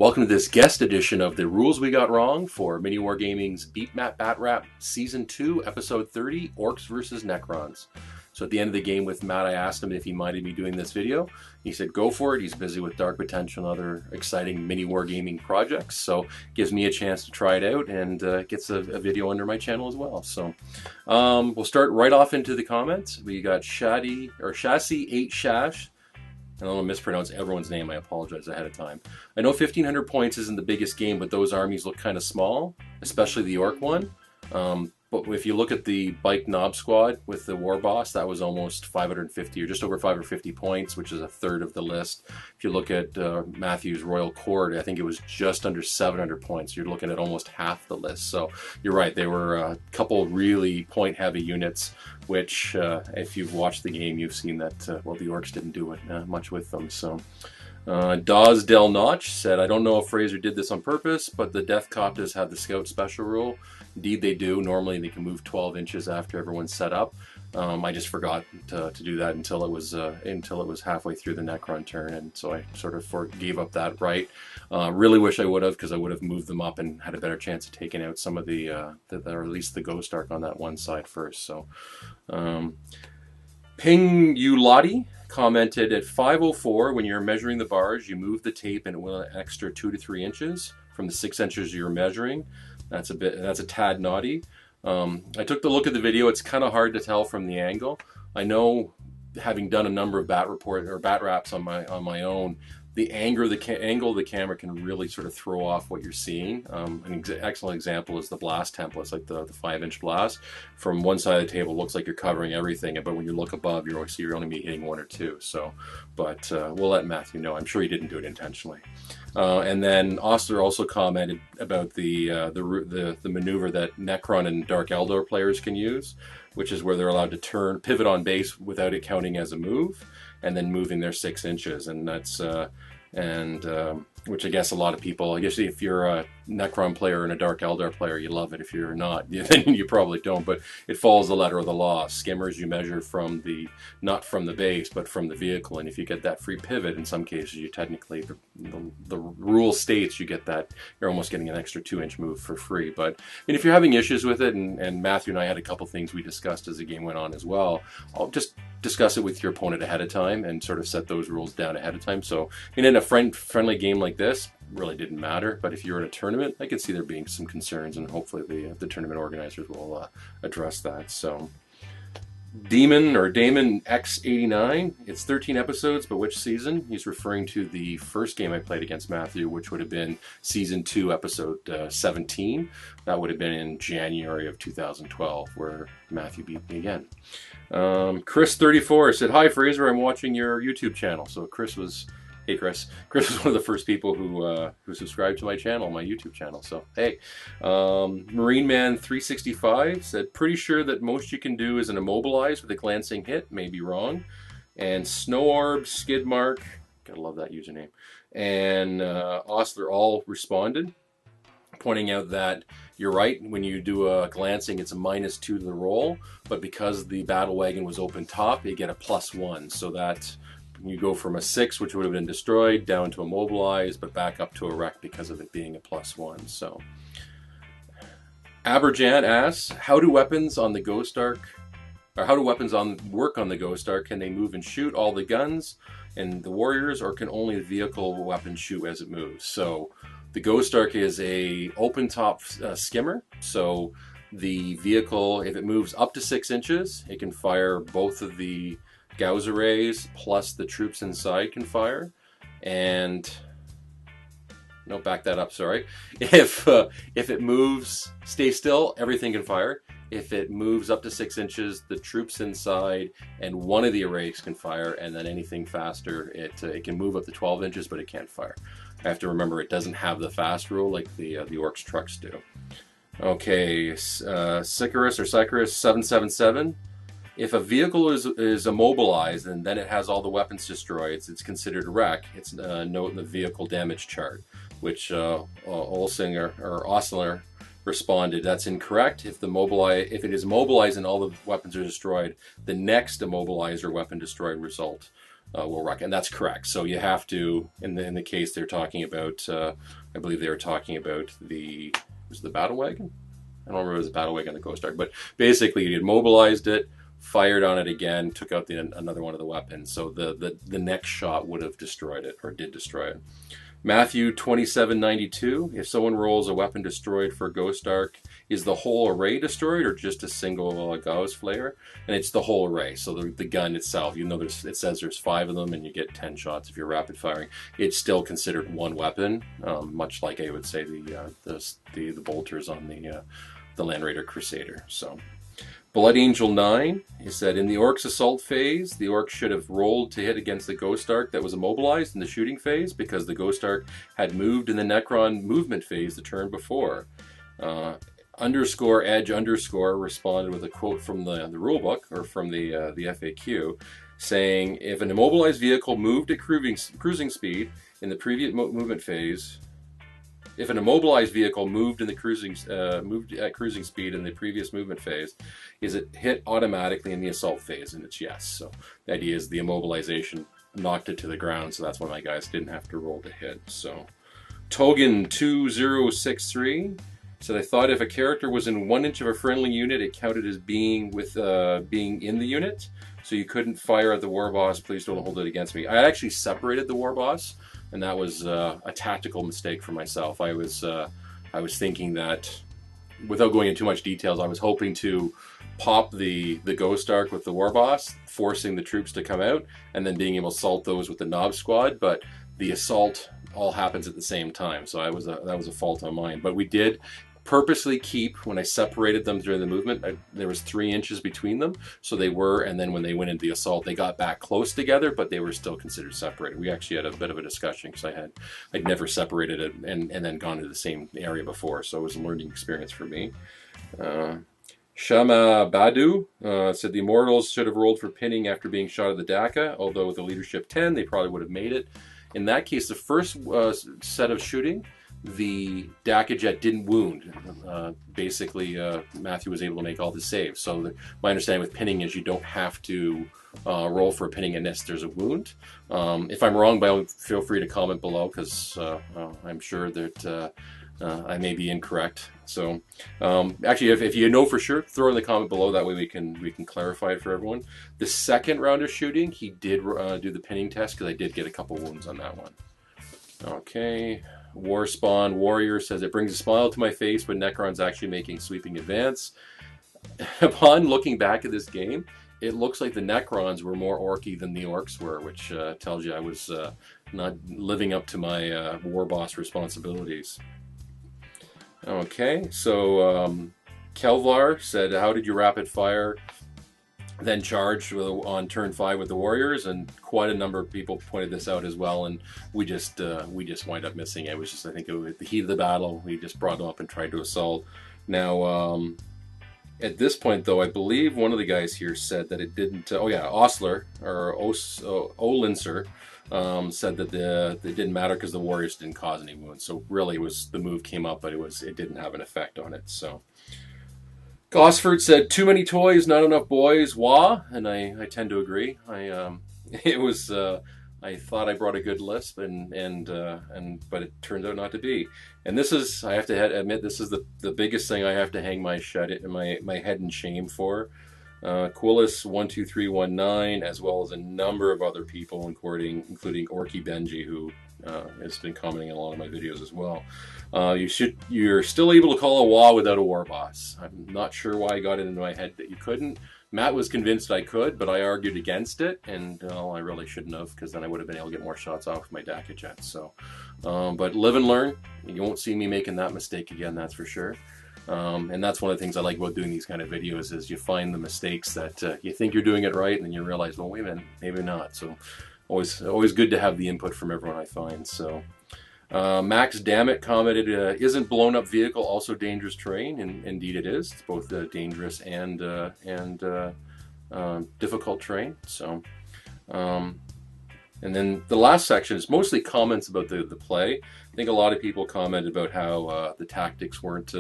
Welcome to this guest edition of the Rules We Got Wrong for Mini Wargaming's BatRep Season 2, Episode 30, Orks vs. Necrons. So at the end of the game with Matt, I asked him if he minded me doing this video. He said go for it. He's busy with Dark Potential and other exciting Mini Wargaming projects. So gives me a chance to try it out and gets a video under my channel as well. So we'll start right off into the comments. We got Chassis 8 Shash. I don't want to mispronounce everyone's name. I apologize ahead of time. I know 1,500 points isn't the biggest game, but those armies look kind of small, especially the Ork one. But if you look at the Bike Knob Squad with the War Boss, that was almost 550 or just over 550 points, which is a third of the list. If you look at Matthew's Royal Court, I think it was just under 700 points. You're looking at almost half the list. So you're right, they were a couple really point-heavy units, which if you've watched the game, you've seen that, well, the Orks didn't do it much with them. So Dawes Del Notch said, I don't know if Fraser did this on purpose, but the Death Coptas have the Scout Special rule. Indeed they do. Normally they can move 12 inches after everyone's set up. I just forgot to do that until it was halfway through the Necron turn, and so I sort of gave up that right. Really wish I would have, because I would have moved them up and had a better chance of taking out some of the or at least the Ghost Ark on that one side first. So Ping Ulati commented, at 504, when you're measuring the bars, you move the tape and it will an extra 2 to 3 inches from the 6 inches you're measuring. That's a tad naughty. I took the look at the video. It's kind of hard to tell from the angle. I know, having done a number of BatReps on my own, the angle of the camera can really sort of throw off what you're seeing. An excellent example is the blast templates, like the 5-inch blast. From one side of the table, it looks like you're covering everything, but when you look above, you're only be hitting 1 or 2. So, but we'll let Matthew know. I'm sure he didn't do it intentionally. And then Ostler also commented about the maneuver that Necron and Dark Eldar players can use, which is where they're allowed to pivot on base without it counting as a move, and then moving their 6 inches, and that's which I guess a lot of people, I guess if you're a Necron player and a Dark Eldar player, you love it. If you're not, then you probably don't, but it follows the letter of the law. Skimmers, you measure from not from the base, but from the vehicle, and if you get that free pivot, in some cases, you technically, the rule states you get that, you're almost getting an extra 2-inch move for free. But if you're having issues with it, and Matthew and I had a couple things we discussed as the game went on as well, I'll just discuss it with your opponent ahead of time and sort of set those rules down ahead of time. So in a friendly game like this, really didn't matter, but if you're in a tournament, I could see there being some concerns, and hopefully the tournament organizers will address that. So Damon X89, it's 13 episodes, but which season? He's referring to the first game I played against Matthew, which would have been Season 2, Episode 17. That would have been in January of 2012, where Matthew beat me again. Chris34 said, hi Fraser, I'm watching your YouTube channel. So hey Chris. Chris was one of the first people who subscribed to my channel, my YouTube channel. So hey, Marine Man 365 said, pretty sure that most you can do is an immobilize with a glancing hit. May be wrong. And Snow Orb, Skid Mark, gotta love that username, and Ostler all responded, pointing out that you're right, when you do a glancing, it's a -2 to the roll, but because the battle wagon was open top, you get a +1, so that you go from a 6, which would have been destroyed, down to immobilized, but back up to a wreck because of it being a +1. So Aberjan asks, how do weapons on the Ghost Ark, or how do weapons work on the Ghost Ark? Can they move and shoot all the guns and the warriors, or can only the vehicle weapon shoot as it moves? So the Ghost Ark is a open top skimmer, so the vehicle, if it moves up to 6 inches, it can fire both of the Gauss arrays, plus the troops inside can fire. And no, back that up, sorry. If it moves, stay still, everything can fire. If it moves up to 6 inches, the troops inside and one of the arrays can fire, and then anything faster, it can move up to 12 inches, but it can't fire. I have to remember it doesn't have the fast rule like the Orks trucks do. Okay, Sycarus 777. If a vehicle is immobilized and then it has all the weapons destroyed, it's considered a wreck. It's note in the vehicle damage chart, which Ostler responded, that's incorrect. If it is immobilized and all the weapons are destroyed, the next immobilized or weapon destroyed result will wreck. And that's correct. So you have to, in the case they're talking about, I believe they were talking about was it the battle wagon? I don't remember if it was the battle wagon or the Ghost Ark, but basically you immobilized it, fired on it again, took out another one of the weapons. So the next shot would have destroyed it, or did destroy it. Matthew 27:92. If someone rolls a weapon destroyed for Ghost Ark, is the whole array destroyed or just a single Gauss flare? And it's the whole array. So the gun itself, even though it says there's 5 of them and you get 10 shots if you're rapid firing, it's still considered one weapon. Much like I would say the bolters on the Land Raider Crusader. So. Blood Angel 9, he said, in the Orks assault phase, the Orks should have rolled to hit against the Ghost Ark that was immobilized in the shooting phase because the Ghost Ark had moved in the Necron movement phase the turn before. _edge_ responded with a quote from the rulebook, or from the FAQ, saying, if an immobilized vehicle moved at cruising speed in the previous movement phase, if an immobilized vehicle moved at cruising speed in the previous movement phase, is it hit automatically in the assault phase? And it's yes. So the idea is the immobilization knocked it to the ground, so that's why my guys didn't have to roll to hit. So Togen 2063 said, I thought if a character was in 1 inch of a friendly unit, it counted as being in the unit, so you couldn't fire at the war boss. Please don't hold it against me. I actually separated the war boss, and that was a tactical mistake for myself. I was thinking that, without going into too much details, I was hoping to pop the Ghost Ark with the war boss, forcing the troops to come out, and then being able to assault those with the Knob Squad. But the assault all happens at the same time, so that was a fault on mine. But we did purposely keep, when I separated them during the movement, there was 3 inches between them, so they were, and then when they went into the assault, they got back close together, but they were still considered separated. We actually had a bit of a discussion, because I'd never separated it and then gone to the same area before, so it was a learning experience for me. Shama Badu said the Immortals should have rolled for pinning after being shot at the DACA, although with a leadership 10, they probably would have made it. In that case, the first set of shooting, the DACA jet didn't wound. Basically, Matthew was able to make all the saves. So my understanding with pinning is you don't have to roll for a pinning unless there's a wound. If I'm wrong, feel free to comment below, because I'm sure that I may be incorrect. So actually, if you know for sure, throw in the comment below. That way we can clarify it for everyone. The second round of shooting, he did do the pinning test, because I did get a couple wounds on that one. Okay. Warspawn Warrior says, it brings a smile to my face when Necron's actually making sweeping advance. Upon looking back at this game, it looks like the Necrons were more orky than the Orks were, which tells you I was not living up to my war boss responsibilities. Okay, so Kelvar said, how did you rapid fire then charged on turn 5 with the Warriors? And quite a number of people pointed this out as well, and we just wind up missing it. It was just, I think, it was the heat of the battle. We just brought them up and tried to assault. Now, at this point, though, I believe one of the guys here said that it didn't. Oh yeah, Osler or Olinser said that it didn't matter because the Warriors didn't cause any wounds. So really, it was the move came up, but it didn't have an effect on it. So. Gosford said, too many toys, not enough boys, wah, and I tend to agree. I thought I brought a good list, but it turned out not to be. And this is, I have to admit, this is the biggest thing I have to hang my head in shame for. Quillis12319, as well as a number of other people, including Orky Benji, who has been commenting on a lot of my videos as well. You're still able to call a wah without a war boss. I'm not sure why I got it into my head that you couldn't. Matt was convinced I could, but I argued against it, and I really shouldn't have, because then I would have been able to get more shots off with my DACA jet. So, but live and learn. You won't see me making that mistake again, that's for sure. And that's one of the things I like about doing these kind of videos, is you find the mistakes that you think you're doing it right, and then you realize, well, wait a minute, maybe not. So always good to have the input from everyone I find. So Max Dammit commented, isn't blown up vehicle also dangerous terrain? And indeed it is. It's both dangerous and difficult terrain. So and then the last section is mostly comments about the play. I think a lot of people commented about how the tactics weren't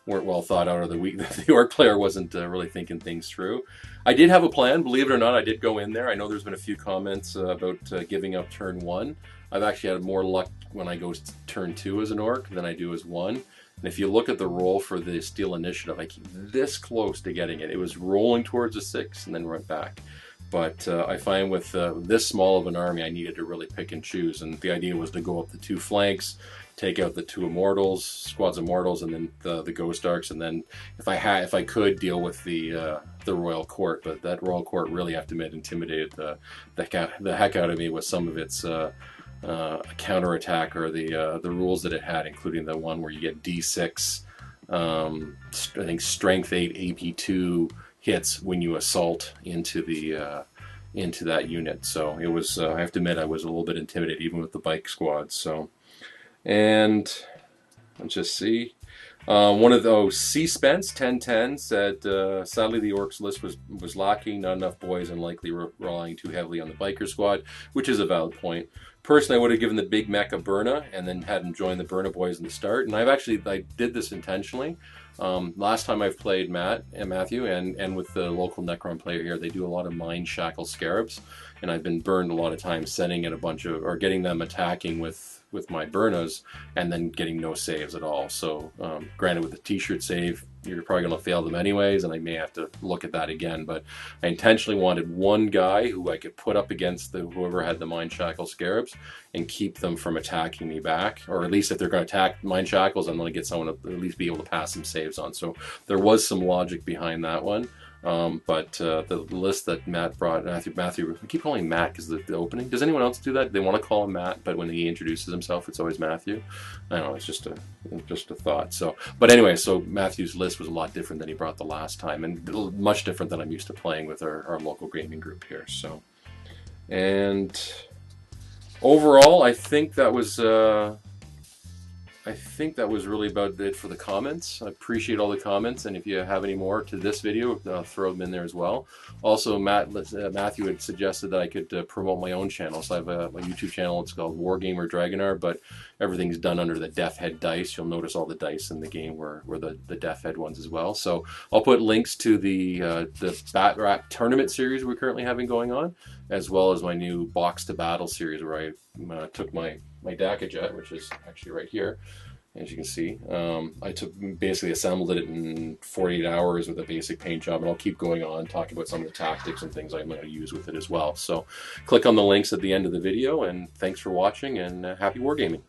weren't well thought out, or the orc player wasn't really thinking things through. I did have a plan, believe it or not. I did go in there. I know there's been a few comments about giving up turn 1. I've actually had more luck when I go turn 2 as an orc than I do as 1. And if you look at the roll for the Steel Initiative, I came this close to getting it. It was rolling towards a 6 and then went back. But I find with this small of an army, I needed to really pick and choose. And the idea was to go up the 2 flanks, take out the 2 Immortals, squads of Immortals, and then the Ghost Arcs. And then if I could, deal with the Royal Court. But that Royal Court, really, I have to admit, intimidated the heck out of me with some of its counterattack, or the rules that it had, including the one where you get D6, I think Strength 8, AP2 hits when you assault into that unit. So it was, I have to admit, I was a little bit intimidated even with the bike squads. So, and let's just see. One of those C-Spence 1010 said, sadly the Orks list was lacking, not enough boys, and likely relying too heavily on the biker squad, which is a valid point. Personally, I would have given the big mech a Burna and then had him join the Burna boys in the start. And I did this intentionally. Last time I've played Matthew, and with the local Necron player here, they do a lot of Mind Shackle Scarabs, and I've been burned a lot of times sending in a bunch of, or getting them attacking with my Burnas, and then getting no saves at all. So granted, with the t-shirt save, you're probably going to fail them anyways, and I may have to look at that again. But I intentionally wanted one guy who I could put up against whoever had the Mind Shackle Scarabs and keep them from attacking me back. Or at least if they're going to attack Mind Shackles, I'm going to get someone to at least be able to pass some saves on. So there was some logic behind that one. But the list that Matt brought, Matthew, we keep calling him Matt because the opening. Does anyone else do that? They want to call him Matt, but when he introduces himself, it's always Matthew. I don't know, it's just a thought. So, but anyway, so Matthew's list was a lot different than he brought the last time, and much different than I'm used to playing with our local gaming group here. So, and overall, I think that was really about it for the comments. I appreciate all the comments, and if you have any more to this video, throw them in there as well. Also, Matthew had suggested that I could promote my own channel. So I have a YouTube channel. It's called Wargamer Dragonar, but everything's done under the Deff Head dice. You'll notice all the dice in the game were the Deff Head ones as well. So I'll put links to the BatRep tournament series we're currently having going on, as well as my new Box to Battle series, where I took my DACA jet, which is actually right here, as you can see. I basically assembled it in 48 hours with a basic paint job, and I'll keep going on talking about some of the tactics and things I'm going to use with it as well. So click on the links at the end of the video, and thanks for watching, and happy wargaming.